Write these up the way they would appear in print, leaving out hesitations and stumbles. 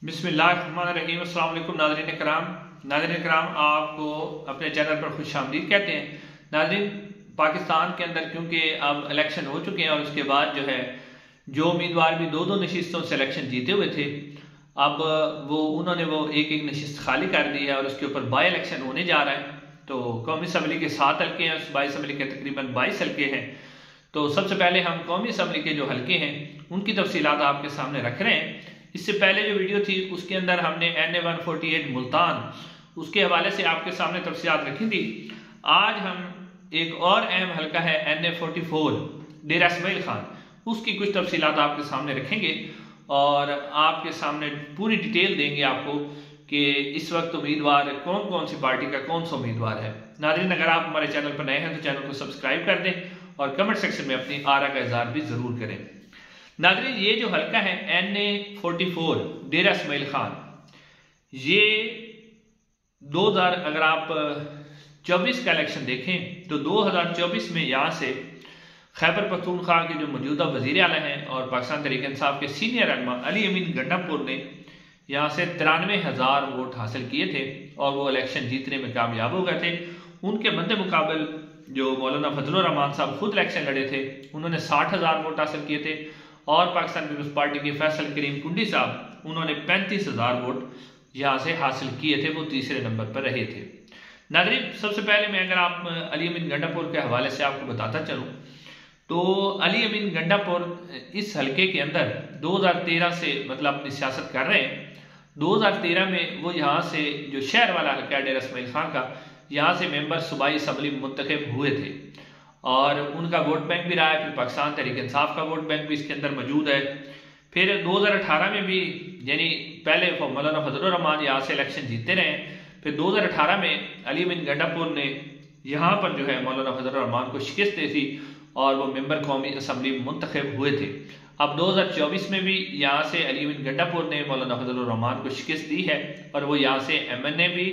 बिस्मिल्लाहिर्रहमानिर्रहीम। अस्सलाम वालेकुम नाज़रीन कराम, आपको अपने चैनल पर खुशामदीद कहते हैं। नाज़रीन, पाकिस्तान के अंदर क्योंकि अब इलेक्शन हो चुके हैं और उसके बाद जो उम्मीदवार भी दो दो नशिस्तों से इलेक्शन जीते हुए थे, अब उन्होंने एक एक नशिस्त खाली कर दी है और उसके ऊपर बाई इलेक्शन होने जा रहा है। तो कौमी असम्बली के 7 हल्के हैं, उस बाई असम्बली के तकरीबन 22 हल्के हैं। तो सबसे पहले हम कौमी असम्बली के जो हल्के हैं उनकी तफसीलात आपके सामने रख रहे हैं। इससे पहले जो वीडियो थी उसके अंदर हमने NA 148 मुल्तान उसके हवाले से आपके सामने तफसीलात रखी थी। आज हम एक और अहम हल्का है NA 44 डेरा इस्माइल खान, उसकी कुछ तफसीलात आपके सामने रखेंगे और आपके सामने पूरी डिटेल देंगे आपको कि इस वक्त उम्मीदवार कौन कौन सी पार्टी का कौन सा उम्मीदवार है। नाज़रीन, अगर आप हमारे चैनल पर नए हैं तो चैनल को सब्सक्राइब कर दें और कमेंट सेक्शन में अपनी आरा का इजहार भी जरूर करें। नाज़रीन, ये जो हल्का है NA 44 डेरा इस्माइल खान, ये 2000 अगर आप 24 का इलेक्शन देखें तो 2024 में यहाँ से खैबर पख्तूनख्वा के जो मौजूदा वजीर आला हैं और पाकिस्तान तहरीक इंसाफ के सीनियर रहनुमा अली अमीन गंडापुर ने यहाँ से 93,000 वोट हासिल किए थे और वो इलेक्शन जीतने में कामयाब हो गए थे। उनके मद्दे मुकाबल जो मौलाना फजलुर रहमान साहब खुद इलेक्शन लड़े थे, उन्होंने 60,000 वोट हासिल किए थे और पाकिस्तान पीपल्स पार्टी के फैसल करीम कुंडी साहब, उन्होंने 35,000 वोट यहाँ से हासिल किए थे, वो तीसरे नंबर पर रहे थे। नाज़रीन, सबसे पहले मैं अगर आप अली अमीन गंडापुर के हवाले से आपको बताता चलूँ तो अली अमीन गंडापुर इस हल्के के अंदर 2013 से मतलब अपनी सियासत कर रहे हैं। 2013 में वो यहाँ से जो शहर वाला हल्का है डेरा इस्माइल खान का, यहाँ से मेंबर सूबाई असम्बली मुंतखब हुए थे और उनका वोट बैंक भी रहा है। फिर पाकिस्तान तहरीक इंसाफ का वोट बैंक भी इसके अंदर मौजूद है। फिर 2018 में भी, यानी पहले मौलाना फजलुर रहमान यहाँ से इलेक्शन जीतते रहे, फिर 2018 में अली अमीन गंडापुर ने यहाँ पर मौलाना फजलुर रहमान को शिकस्त दी थी और वो मेंबर कौमी असम्बली मुंतखब हुए थे। अब 2024 में भी यहाँ से अली अमीन गंडापुर ने मौलाना फजलुर रहमान को शिकस्त दी है और वो यहाँ से MNA भी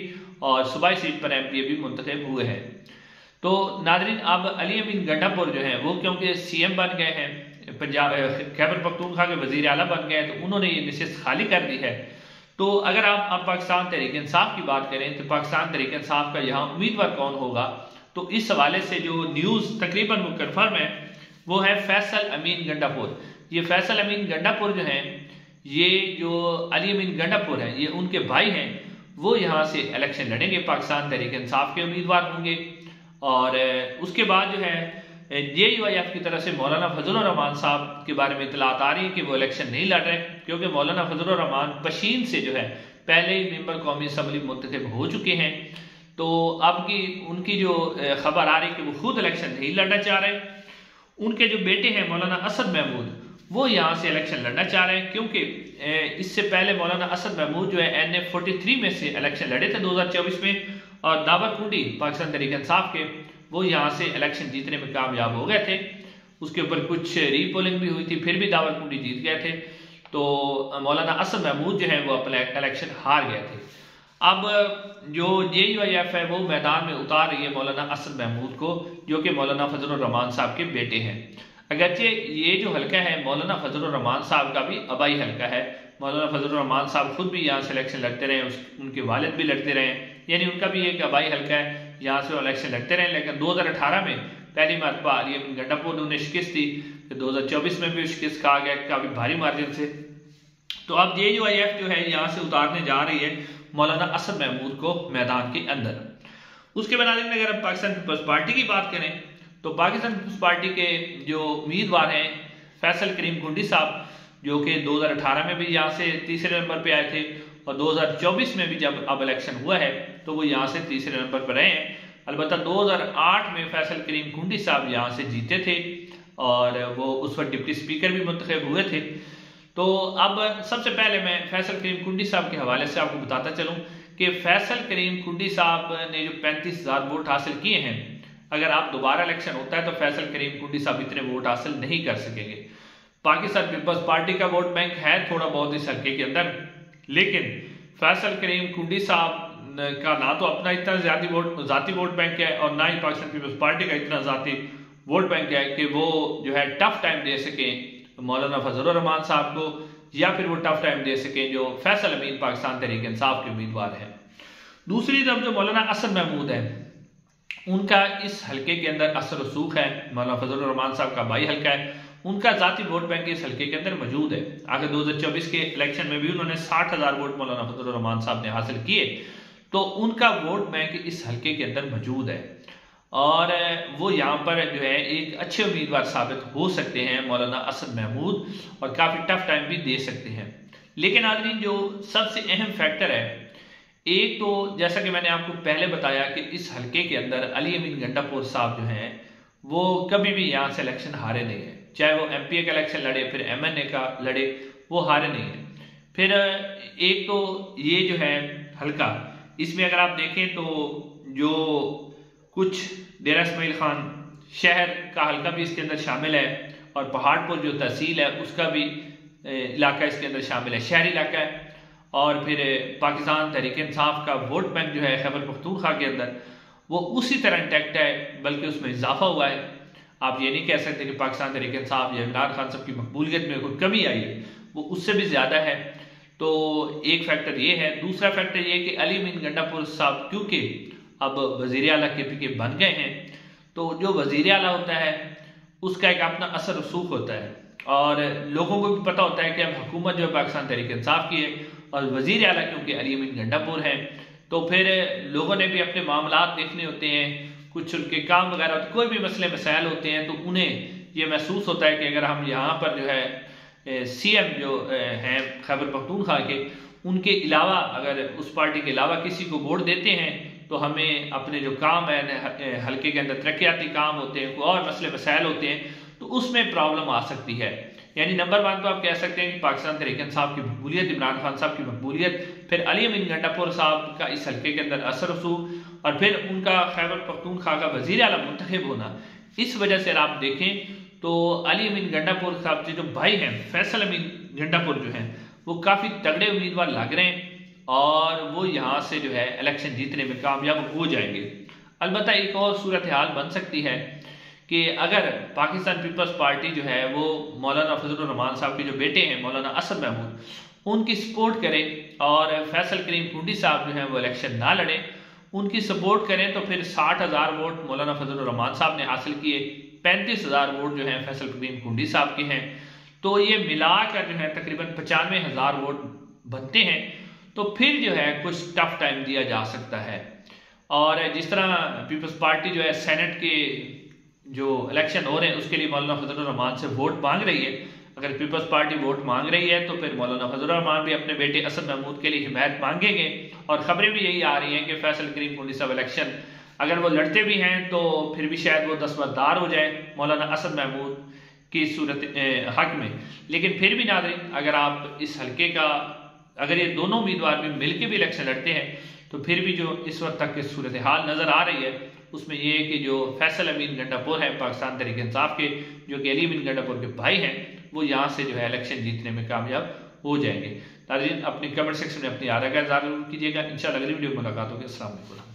और सूबाई सीट पर MPA भी मुंतखब हुए हैं। तो नाज़रीन, अब अली अमीन गंडापुर वो क्योंकि CM बन गए हैं, पंजाब खैबर पख्तूनख्वा के वजीर आला बन गए हैं, तो उन्होंने ये नशिस्त खाली कर दी है। तो अगर आप पाकिस्तान तहरीक इंसाफ की बात करें तो पाकिस्तान तहरीक इंसाफ का यहाँ उम्मीदवार कौन होगा, तो इस हवाले से जो न्यूज़ तकरीबन वो कन्फर्म है वो है फैसल अमीन गंडापुर। ये फैसल अमीन गंडापुर ये जो अली अमीन गंडापुर है, ये उनके भाई हैं, वो यहाँ से इलेक्शन लड़ेंगे, पाकिस्तान तहरीक इंसाफ के उम्मीदवार होंगे। और उसके बाद JUIF की तरफ से मौलाना फजलुर रहमान साहब के बारे में इतलात आ रही है कि वो इलेक्शन नहीं लड़ रहे, क्योंकि मौलाना फजलुर रहमान पशीन से पहले ही मेंबर कौमी असम्बली मुंतखब हो चुके हैं। तो अब की उनकी जो खबर आ रही है कि वो खुद इलेक्शन नहीं लड़ना चाह रहे। उनके जो बेटे हैं मौलाना असद महमूद, वो यहाँ से इलेक्शन लड़ना चाह रहे हैं, क्योंकि इससे पहले मौलाना असद महमूद NA 43 में से इलेक्शन लड़े थे 2024 में और दावर कुंडी पाकिस्तान तहरीक इंसाफ के, वो यहाँ से इलेक्शन जीतने में कामयाब हो गए थे। उसके ऊपर कुछ रीपोलिंग भी हुई थी, फिर भी दावर कुंडी जीत गए थे। तो मौलाना असद महमूद वो अपना इलेक्शन हार गए थे। अब जो JUIF है वो मैदान में उतार रही है मौलाना असद महमूद को, जो कि मौलाना फजलुर रहमान साहब के बेटे हैं। अगरचे ये जो हल्का है मौलाना फजलुर रहमान साहब का भी आबाई हल्का है। मौलाना फजलुर रहमान साहब खुद भी यहाँ से इलेक्शन लड़ते रहे, उनके वालिद भी लड़ते रहे, यानी उनका भी एक आबाई हल्का है, यहाँ से वो इलेक्शन लड़ते रहे। लेकिन 2018 में पहली मरतबा अली अमीन गंडापुर ने उन्हें शिकस्त दी, फिर 2024 में भी शिकस्त खा गया काफी भारी मार्जिन से। तो अब JUIF यहाँ से उतारने जा रही है मौलाना असद महमूद को मैदान के अंदर। उसके बाद अगर हम पाकिस्तान पीपल्स पार्टी की बात करें तो पाकिस्तान पीपल्स पार्टी के जो उम्मीदवार हैं फैसल करीम कुंडी साहब, जो कि 2018 में भी यहाँ से तीसरे नंबर पे आए थे और 2024 में भी जब अब इलेक्शन हुआ है तो वो यहाँ से तीसरे नंबर पर रहे हैं। अलबत्ता 2008 में फैसल करीम कुंडी साहब यहाँ से जीते थे और वो उस वक्त डिप्टी स्पीकर भी मुंतखब हुए थे। तो अब सबसे पहले मैं फैसल करीम कुंडी साहब के हवाले से आपको बताता चलूं कि फैसल करीम कुंडी साहब ने जो 35,000 वोट हासिल किए हैं, अगर आप दोबारा इलेक्शन होता है तो फैसल करीम कुंडी साहब इतने वोट हासिल नहीं कर सकेंगे। पाकिस्तान पीपल्स पार्टी का वोट बैंक है थोड़ा बहुत इस हल्के के अंदर, लेकिन फैसल करीम कुंडी साहब का ना तो अपना इतना जाती वोट बैंक है और ना ही पाकिस्तान पीपल्स पार्टी का इतना जाती वोट बैंक है कि वो टफ टाइम दे सके मौलाना फजलुर रहमान साहब को या फिर वो टफ टाइम दे सकें जो फैसल अमीन पाकिस्तान तहरीक इंसाफ के उम्मीदवार हैं। दूसरी तरफ जो मौलाना असद महमूद है, उनका इस हल्के के अंदर असर रसूख है। मौलाना फजल रहमान साहब का भाई हल्का है, उनका जाती वोट बैंक इस हल्के के अंदर मौजूद है। आगे 2024 के इलेक्शन में भी उन्होंने 60,000 वोट मौलाना फजल रहमान साहब ने हासिल किए, तो उनका वोट बैंक इस हल्के के अंदर मौजूद है और वो यहाँ पर जो है एक अच्छे उम्मीदवार साबित हो सकते हैं मौलाना असद महमूद, और काफ़ी टफ टाइम भी दे सकते हैं। लेकिन नाज़रीन जो सबसे अहम फैक्टर है, एक तो जैसा कि मैंने आपको पहले बताया कि इस हल्के के अंदर अली अमीन गंडापुर साहब जो हैं वो कभी भी यहाँ से इलेक्शन हारे नहीं है, चाहे वो MPA का इलेक्शन लड़े फिर MNA का लड़े, वो हारे नहीं है। फिर एक तो ये जो है हल्का, इसमें अगर आप देखें तो जो कुछ डेरा इस्माइल खान शहर का हल्का भी इसके अंदर शामिल है और पहाड़पुर जो तहसील है उसका भी इलाका इसके अंदर शामिल है, शहरी इलाका है। और फिर पाकिस्तान तहरीक इंसाफ का वोट बैंक जो है खैबर पख्तूनख्वा के अंदर वो उसी तरह इंटैक्ट है, बल्कि उसमें इजाफा हुआ है। आप ये नहीं कह सकते कि पाकिस्तान तहरीक इंसाफ या इमरान खान साहब की मकबूलियत में कोई कमी आई है, वो उससे भी ज़्यादा है। तो एक फैक्टर ये है। दूसरा फैक्टर ये कि अली अमीन गंडापुर साहब क्योंकि अब वज़ीर आला KP के बन गए हैं, तो जो वज़ीर आला होता है उसका एक अपना असर रसूख होता है और लोगों को भी पता होता है कि अब हुकूमत जो है पाकिस्तान तहरीक इंसाफ की है और वज़ीर आला क्योंकि अली अमीन गंडापुर हैं, तो फिर लोगों ने भी अपने मामलात देखने होते हैं, कुछ उनके काम वगैरह, कोई भी मसले मसाइल होते हैं, तो उन्हें ये महसूस होता है कि अगर हम यहाँ पर जो है CM जो हैं खैबर पख्तूनख्वा के, उनके अलावा अगर उस पार्टी के अलावा किसी को वोट देते हैं तो हमें अपने जो काम है हल्के के अंदर तरक्याती काम होते हैं, कोई और मसले मसाइल होते हैं, तो उसमें प्रॉब्लम आ सकती है। यानी नंबर 1 तो आप कह सकते हैं कि पाकिस्तान तहरीक इंसाफ की मकबूलियत, इमरान खान साहब की मकबूलियत, फिर अली अमीन गंडापुर साहब का इस हल्के के अंदर असर रसूख और फिर उनका खैबर पख्तूनख्वा का वज़ीर आला मुंतखब होना। इस वजह से आप देखें तो अली अमीन गंडापुर साहब के जो भाई हैं फैसल अमीन गंडापुर जो हैं वो काफ़ी तगड़े उम्मीदवार लग रहे हैं और वो यहाँ से जो है इलेक्शन जीतने में कामयाब हो जाएंगे। अलबत्ता एक और सूरत हाल बन सकती है कि अगर पाकिस्तान पीपल्स पार्टी जो है वो मौलाना फजल रहमान साहब के जो बेटे हैं मौलाना असद महमूद, उनकी सपोर्ट करें और फैसल करीम कुंडी साहब जो हैं वो इलेक्शन ना लड़ें, उनकी सपोर्ट करें, तो फिर 60,000 वोट मौलाना फजल रहमान साहब ने हासिल किए, 35,000 वोट जो हैं फैसल करीम कुंडी साहब के हैं, तो ये मिलाकर जो है तकरीबन 95,000 वोट बनते हैं। तो फिर जो है कुछ टफ टाइम दिया जा सकता है। और जिस तरह पीपल्स पार्टी जो है सेनेट के जो इलेक्शन हो रहे हैं उसके लिए मौलाना फजल रहमान से वोट मांग रही है, अगर पीपल्स पार्टी वोट मांग रही है तो फिर मौलाना फजल रहमान भी अपने बेटे असद महमूद के लिए हिमायत मांगेंगे। और खबरें भी यही आ रही हैं कि फैसल करीम कुंडी साहब इलेक्शन अगर वो लड़ते भी हैं तो फिर भी शायद वो दस्तबरदार हो जाए मौलाना असद महमूद की सूरत हक में। लेकिन फिर भी नाज़रीन अगर आप इस हल्के का अगर ये दोनों उम्मीदवार भी मिलकर भी इलेक्शन लड़ते हैं तो फिर भी जो इस वक्त तक की सूरत हाल नज़र आ रही है उसमें यह है कि जो फैसल अमीन गंडापुर है पाकिस्तान तहरीक इंसाफ के, जो कि अली अमीन गंडापुर के भाई हैं, वो यहाँ से जो है इलेक्शन जीतने में कामयाब हो जाएंगे। नाज़रीन अपनी कमेंट सेक्शन में अपनी आरा का इज़हार कीजिएगा। इंशाअल्लाह अगली वीडियो में मुलाकात होगी। अस्सलाम वालेकुम।